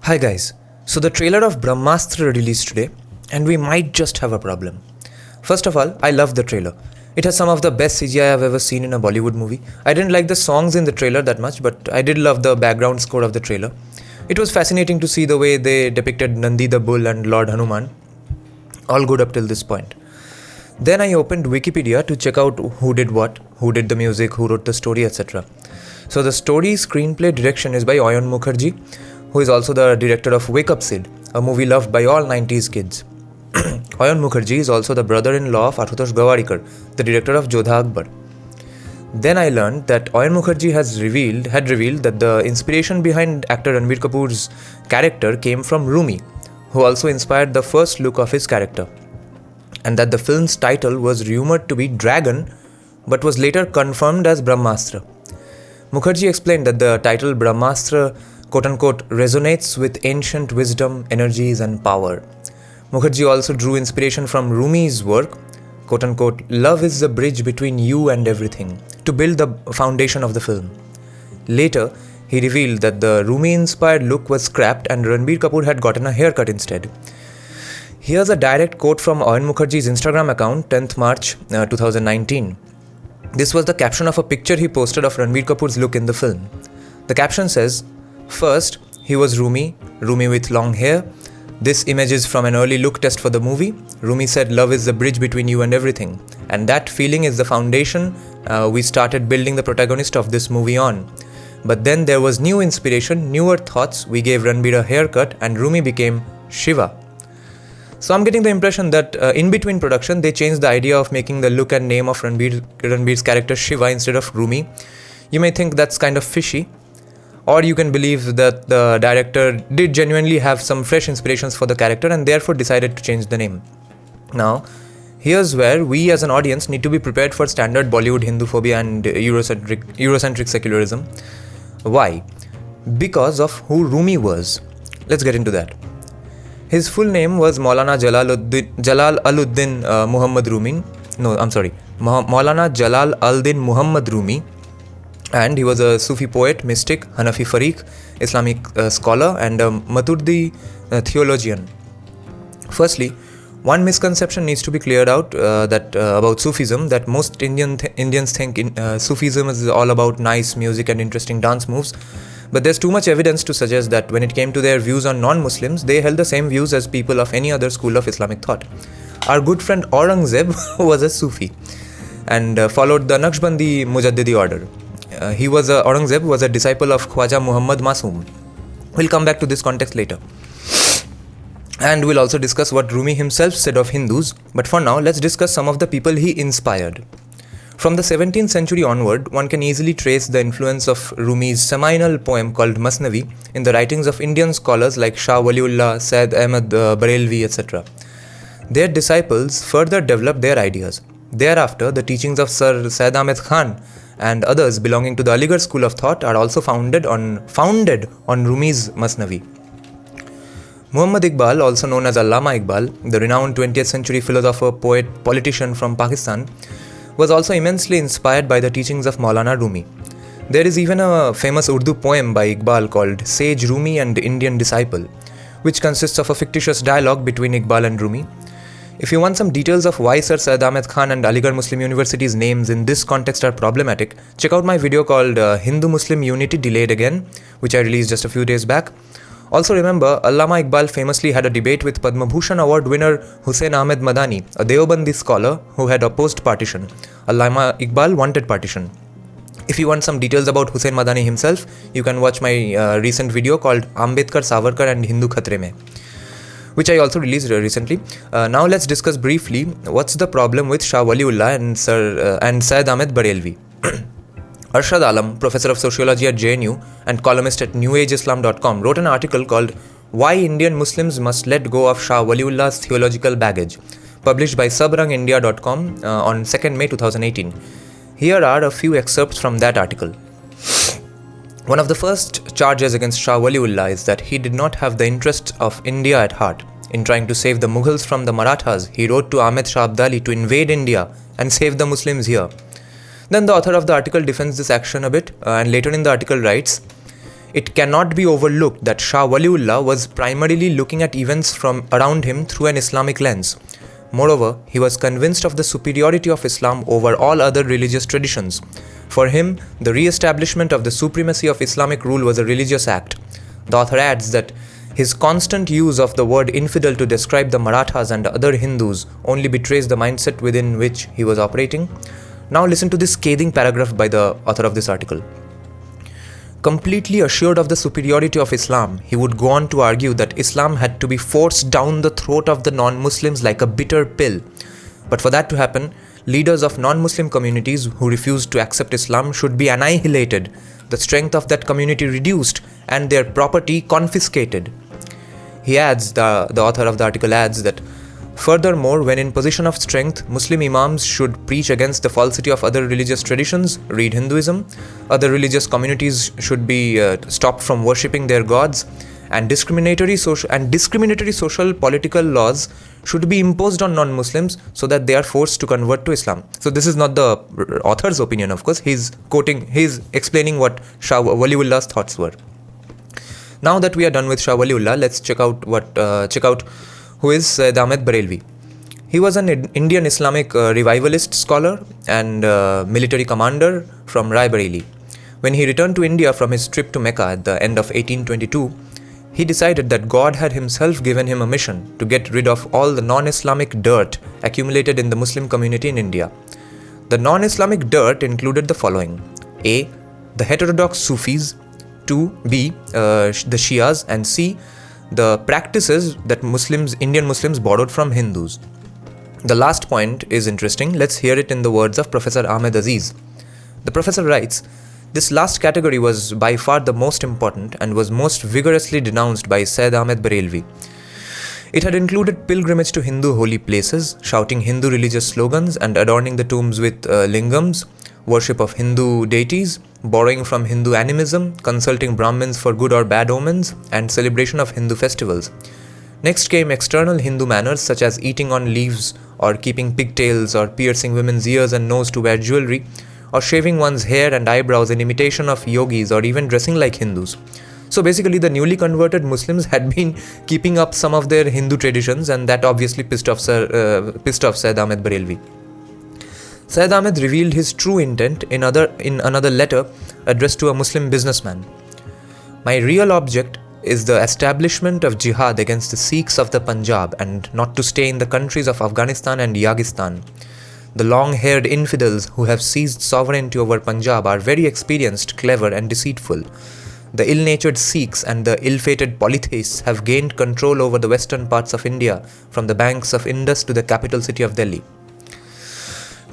Hi guys, so the trailer of Brahmastra released today, and we might just have a problem. First of all, I love the trailer. It has some of the best CGI I've ever seen in a Bollywood movie. I didn't like the songs in the trailer that much, but I did love the background score of the trailer. It was fascinating to see the way they depicted Nandi the bull and Lord Hanuman. All good up till this point. Then I opened Wikipedia to check out who did what, who did the music, who wrote the story, etc. So the story screenplay direction is by Ayan Mukherjee, who is also the director of Wake Up Sid, a movie loved by all 90s kids. Ayan Mukherjee is also the brother-in-law of Ashutosh Gawadikar, the director of Jodha Akbar. Then I learned that Ayan Mukherjee had revealed that the inspiration behind actor Ranbir Kapoor's character came from Rumi, who also inspired the first look of his character, and that the film's title was rumored to be Dragon, but was later confirmed as Brahmastra. Mukherjee explained that the title Brahmastra quote-unquote resonates with ancient wisdom, energies and power. Mukherjee also drew inspiration from Rumi's work, quote-unquote, love is the bridge between you and everything, to build the foundation of the film. Later, he revealed that the Rumi-inspired look was scrapped and Ranbir Kapoor had gotten a haircut instead. Here's a direct quote from Ayan Mukherjee's Instagram account, 10th March 2019. This was the caption of a picture he posted of Ranbir Kapoor's look in the film. The caption says, first, he was Rumi with long hair. This image is from an early look test for the movie. Rumi said love is the bridge between you and everything. And that feeling is the foundation we started building the protagonist of this movie on. But then there was new inspiration, newer thoughts. We gave Ranbir a haircut and Rumi became Shiva. So I'm getting the impression that in between production, they changed the idea of making the look and name of Ranbir's character Shiva instead of Rumi. You may think that's kind of fishy. Or you can believe that the director did genuinely have some fresh inspirations for the character and therefore decided to change the name. Now, here's where we as an audience need to be prepared for standard Bollywood Hinduphobia and Eurocentric secularism. Why? Because of who Rumi was. Let's get into that. His full name was Maulana Jalal al-Uddin Muhammad Rumi. Maulana Jalal al-Din Muhammad Rumi. And he was a Sufi poet, mystic, Hanafi Fariq, Islamic scholar and a Maturidi theologian. Firstly, one misconception needs to be cleared out about Sufism, that most Indians think Sufism is all about nice music and interesting dance moves. But there's too much evidence to suggest that when it came to their views on non-Muslims, they held the same views as people of any other school of Islamic thought. Our good friend Aurangzeb was a Sufi and followed the Naqshbandi Mujaddidi order. Aurangzeb was a disciple of Khwaja Muhammad Masoom. We'll come back to this context later. And we'll also discuss what Rumi himself said of Hindus. But for now, let's discuss some of the people he inspired. From the 17th century onward, one can easily trace the influence of Rumi's seminal poem called Masnavi in the writings of Indian scholars like Shah Waliullah, Sayyid Ahmad Barelvi, etc. Their disciples further developed their ideas. Thereafter, the teachings of Sir Syed Ahmed Khan and others belonging to the Aligarh school of thought are also founded on Rumi's Masnavi. Muhammad Iqbal, also known as Allama Iqbal, the renowned 20th century philosopher, poet, politician from Pakistan, was also immensely inspired by the teachings of Maulana Rumi. There is even a famous Urdu poem by Iqbal called Sage Rumi and Indian Disciple, which consists of a fictitious dialogue between Iqbal and Rumi. If you want some details of why Sir Syed Ahmed Khan and Aligarh Muslim University's names in this context are problematic, check out my video called Hindu-Muslim Unity Delayed Again, which I released just a few days back. Also remember, Allama Iqbal famously had a debate with Padma Bhushan Award winner Hussain Ahmed Madani, a Deobandi scholar who had opposed partition. Allama Iqbal wanted partition. If you want some details about Hussain Madani himself, you can watch my recent video called Ambedkar, Savarkar and Hindu Khatre Mein, which I also released recently. Now let's discuss briefly what's the problem with Shah Waliullah and Syed Ahmed Barelvi. Arshad Alam, professor of sociology at JNU and columnist at newageislam.com, wrote an article called Why Indian Muslims Must Let Go of Shah Waliullah's Theological Baggage, published by subrangindia.com on 2nd May 2018. Here are a few excerpts from that article. One of the first charges against Shah Waliullah is that he did not have the interests of India at heart. In trying to save the Mughals from the Marathas, he wrote to Ahmed Shah Abdali to invade India and save the Muslims here. Then the author of the article defends this action a bit and later in the article writes, it cannot be overlooked that Shah Waliullah was primarily looking at events from around him through an Islamic lens. Moreover, he was convinced of the superiority of Islam over all other religious traditions. For him, the re-establishment of the supremacy of Islamic rule was a religious act. The author adds that his constant use of the word infidel to describe the Marathas and other Hindus only betrays the mindset within which he was operating. Now listen to this scathing paragraph by the author of this article. Completely assured of the superiority of Islam, he would go on to argue that Islam had to be forced down the throat of the non-Muslims like a bitter pill. But for that to happen, leaders of non-Muslim communities who refused to accept Islam should be annihilated, the strength of that community reduced, and their property confiscated. He adds, the author of the article adds that, furthermore, when in position of strength, Muslim imams should preach against the falsity of other religious traditions, read Hinduism, other religious communities should be stopped from worshipping their gods, and discriminatory social political laws should be imposed on non-Muslims so that they are forced to convert to Islam. So this is not the author's opinion, of course. He's explaining what Shah Waliullah's thoughts were. Now that we are done with Shah Waliullah, let's check out who is Sayyid Ahmed Barelvi. He was an Indian Islamic revivalist scholar and military commander from Rai Bareli. When he returned to India from his trip to Mecca at the end of 1822, he decided that God had himself given him a mission to get rid of all the non-Islamic dirt accumulated in the Muslim community in India. The non-Islamic dirt included the following: A. The heterodox Sufis, 2. B. The Shias, and C. The practices that Indian Muslims borrowed from Hindus. The last point is interesting. Let's hear it in the words of Professor Ahmed Aziz. The professor writes, "This last category was by far the most important and was most vigorously denounced by Sayyid Ahmed Barelvi. It had included pilgrimage to Hindu holy places, shouting Hindu religious slogans and adorning the tombs with lingams, worship of Hindu deities, borrowing from Hindu animism, consulting Brahmins for good or bad omens, and celebration of Hindu festivals. Next came external Hindu manners such as eating on leaves or keeping pigtails or piercing women's ears and nose to wear jewelry, or shaving one's hair and eyebrows in imitation of yogis, or even dressing like Hindus." So basically the newly converted Muslims had been keeping up some of their Hindu traditions, and that obviously pissed off Sayyid Ahmed Barelvi. Sayyid Ahmed revealed his true intent in another letter addressed to a Muslim businessman. "My real object is the establishment of jihad against the Sikhs of the Punjab and not to stay in the countries of Afghanistan and Yagistan. The long-haired infidels who have seized sovereignty over Punjab are very experienced, clever and deceitful. The ill-natured Sikhs and the ill-fated polytheists have gained control over the western parts of India from the banks of Indus to the capital city of Delhi."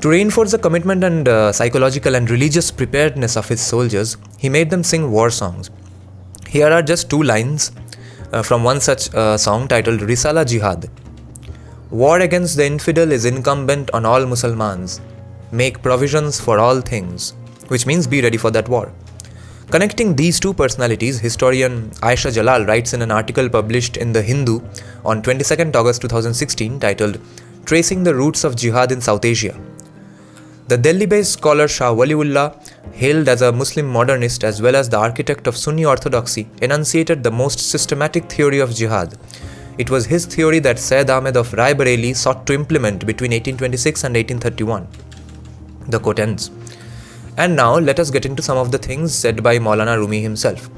To reinforce the commitment and psychological and religious preparedness of his soldiers, he made them sing war songs. Here are just 2 lines from one such song titled Risala Jihad. "War against the infidel is incumbent on all Muslims. Make provisions for all things," which means be ready for that war. Connecting these 2 personalities, historian Aisha Jalal writes in an article published in The Hindu on 22nd August 2016 titled Tracing the Roots of Jihad in South Asia. The Delhi-based scholar Shah Waliullah, hailed as a Muslim modernist as well as the architect of Sunni orthodoxy, enunciated the most systematic theory of jihad. It was his theory that Sayyid Ahmed of Rai Bareli sought to implement between 1826 and 1831. The quote ends. And now let us get into some of the things said by Maulana Rumi himself.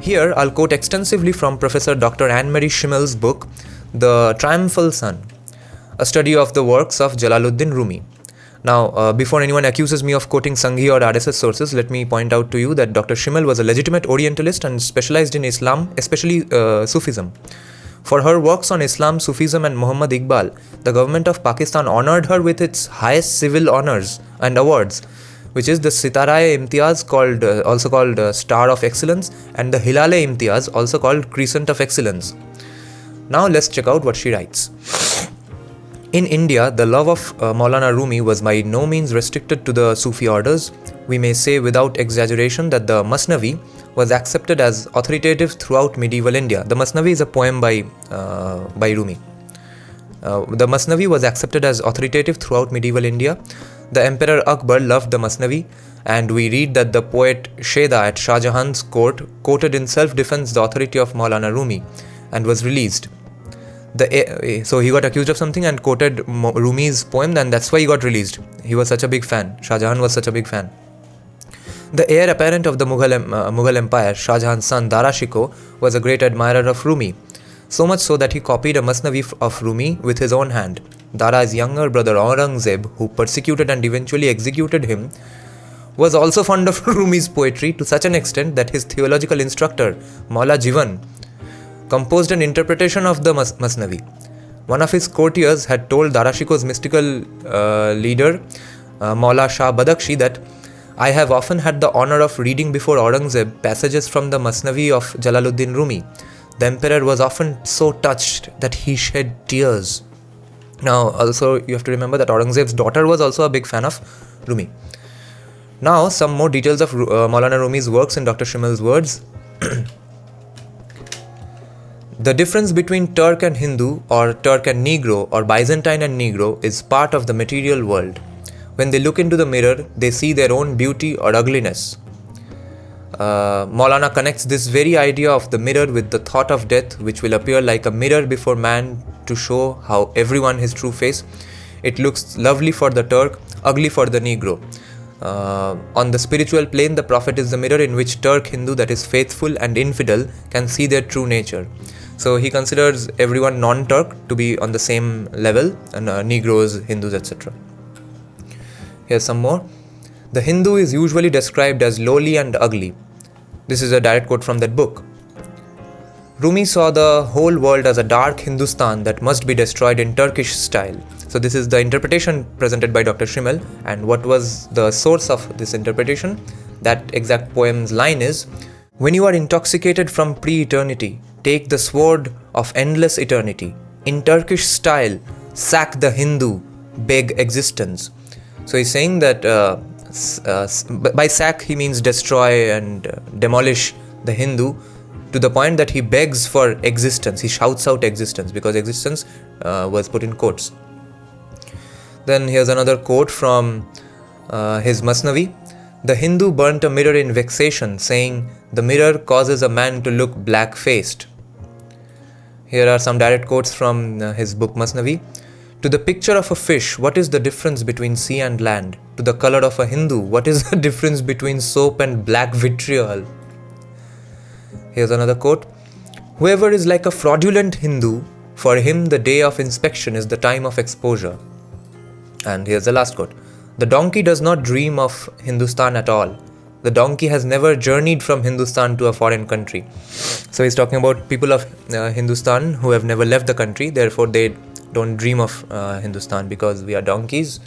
Here I'll quote extensively from Professor Dr. Anne-Marie Schimmel's book, The Triumphal Sun, a study of the works of Jalaluddin Rumi. Now, before anyone accuses me of quoting Sanghi or RSS sources, let me point out to you that Dr. Schimmel was a legitimate Orientalist and specialized in Islam, especially Sufism. For her works on Islam, Sufism and Muhammad Iqbal, the government of Pakistan honored her with its highest civil honors and awards, which is the Sitara-e-Imtiaz, also called Star of Excellence, and the Hilal-e-Imtiaz, also called Crescent of Excellence. Now let's check out what she writes. In India, the love of Maulana Rumi was by no means restricted to the Sufi orders. We may say without exaggeration that the Masnavi was accepted as authoritative throughout medieval India. The Masnavi is a poem by Rumi. The Masnavi was accepted as authoritative throughout medieval India. The Emperor Akbar loved the Masnavi, and we read that the poet Sheda at Shah Jahan's court quoted in self-defense the authority of Maulana Rumi and was released. So he got accused of something and quoted Rumi's poem, and that's why he got released. He was such a big fan. Shah Jahan was such a big fan. The heir apparent of the Mughal Empire, Shah Jahan's son Dara Shikoh, was a great admirer of Rumi. So much so that he copied a Masnavi of Rumi with his own hand. Dara's younger brother Aurangzeb, who persecuted and eventually executed him, was also fond of Rumi's poetry to such an extent that his theological instructor, Maula Jivan, composed an interpretation of the Masnavi. One of his courtiers had told Dara Shikoh's mystical leader, Maula Shah Badakshi, that I have often had the honor of reading before Aurangzeb passages from the Masnavi of Jalaluddin Rumi. The emperor was often so touched that he shed tears. Now, also, you have to remember that Aurangzeb's daughter was also a big fan of Rumi. Now, some more details of Maulana Rumi's works in Dr. Shimal's words. The difference between Turk and Hindu, or Turk and Negro, or Byzantine and Negro is part of the material world. When they look into the mirror, they see their own beauty or ugliness. Maulana connects this very idea of the mirror with the thought of death, which will appear like a mirror before man to show how everyone his true face. It looks lovely for the Turk, ugly for the Negro. On the spiritual plane, the Prophet is the mirror in which Turk, Hindu, that is faithful and infidel, can see their true nature. So he considers everyone non-Turk to be on the same level, and Negroes, Hindus, etc. Here's some more. The Hindu is usually described as lowly and ugly. This is a direct quote from that book. Rumi saw the whole world as a dark Hindustan that must be destroyed in Turkish style. So this is the interpretation presented by Dr. Shimal, and what was the source of this interpretation? That exact poem's line is, when you are intoxicated from pre-eternity, take the sword of endless eternity. In Turkish style, sack the Hindu, beg existence. So he's saying that by sack he means destroy and demolish the Hindu, to the point that he begs for existence. He shouts out existence, because existence was put in quotes. Then here's another quote from his Masnavi. The Hindu burnt a mirror in vexation, saying, the mirror causes a man to look black-faced. Here are some direct quotes from his book Masnavi. To the picture of a fish, what is the difference between sea and land? To the color of a Hindu, what is the difference between soap and black vitriol? Here's another quote. Whoever is like a fraudulent Hindu, for him the day of inspection is the time of exposure. And here's the last quote. The donkey does not dream of Hindustan at all. The donkey has never journeyed from Hindustan to a foreign country. So he's talking about people of Hindustan who have never left the country, therefore they don't dream of Hindustan because we are donkeys.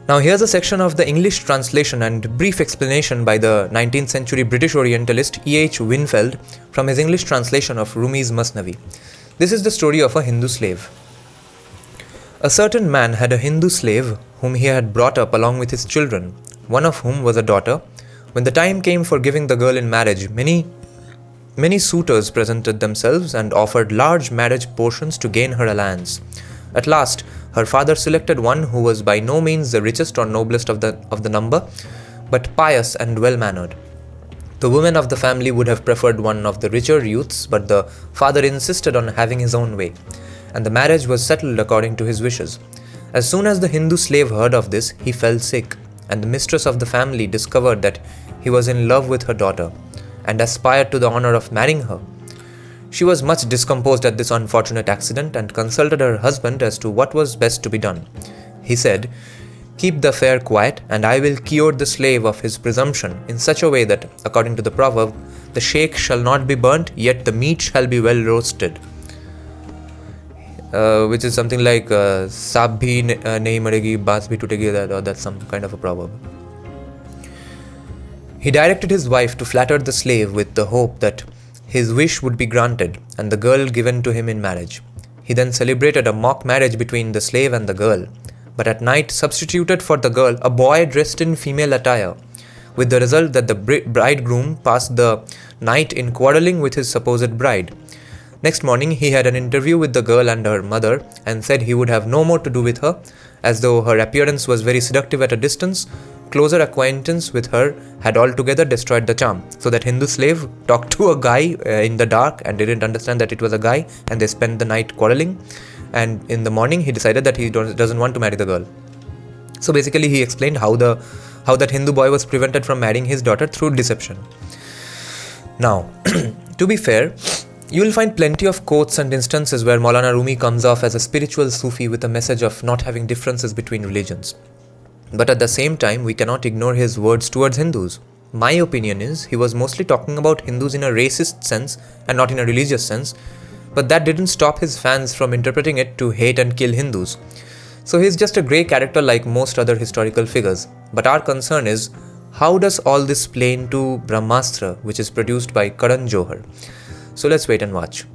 Now here's a section of the English translation and brief explanation by the 19th century British Orientalist E.H. Winfield from his English translation of Rumi's Masnavi. This is the story of a Hindu slave. A certain man had a Hindu slave whom he had brought up along with his children, one of whom was a daughter. When the time came for giving the girl in marriage, many suitors presented themselves and offered large marriage portions to gain her alliance. At last, her father selected one who was by no means the richest or noblest of the number, but pious and well-mannered. The women of the family would have preferred one of the richer youths, but the father insisted on having his own way, and the marriage was settled according to his wishes. As soon as the Hindu slave heard of this, he fell sick, and the mistress of the family discovered that he was in love with her daughter, and aspired to the honor of marrying her. She was much discomposed at this unfortunate accident and consulted her husband as to what was best to be done. He said, "Keep the affair quiet, and I will cure the slave of his presumption in such a way that, according to the proverb, the sheikh shall not be burnt, yet the meat shall be well roasted." Which is something like "Saab bhi nahi maregi, baas bhi tutegi," or that's some kind of a proverb. He directed his wife to flatter the slave with the hope that his wish would be granted and the girl given to him in marriage. He then celebrated a mock marriage between the slave and the girl, but at night substituted for the girl a boy dressed in female attire, with the result that the bridegroom passed the night in quarreling with his supposed bride. Next morning he had an interview with the girl and her mother and said he would have no more to do with her, as though her appearance was very seductive at a distance. Closer acquaintance with her had altogether destroyed the charm. So that Hindu slave talked to a guy in the dark and didn't understand that it was a guy, and they spent the night quarreling. And in the morning, he decided that he doesn't want to marry the girl. So basically, he explained how that Hindu boy was prevented from marrying his daughter through deception. Now, to be fair, you will find plenty of quotes and instances where Maulana Rumi comes off as a spiritual Sufi with a message of not having differences between religions. But at the same time, we cannot ignore his words towards Hindus. My opinion is he was mostly talking about Hindus in a racist sense and not in a religious sense, but that didn't stop his fans from interpreting it to hate and kill Hindus. So he's just a grey character like most other historical figures. But our concern is, how does all this play into Brahmastra, which is produced by Karan Johar? So let's wait and watch.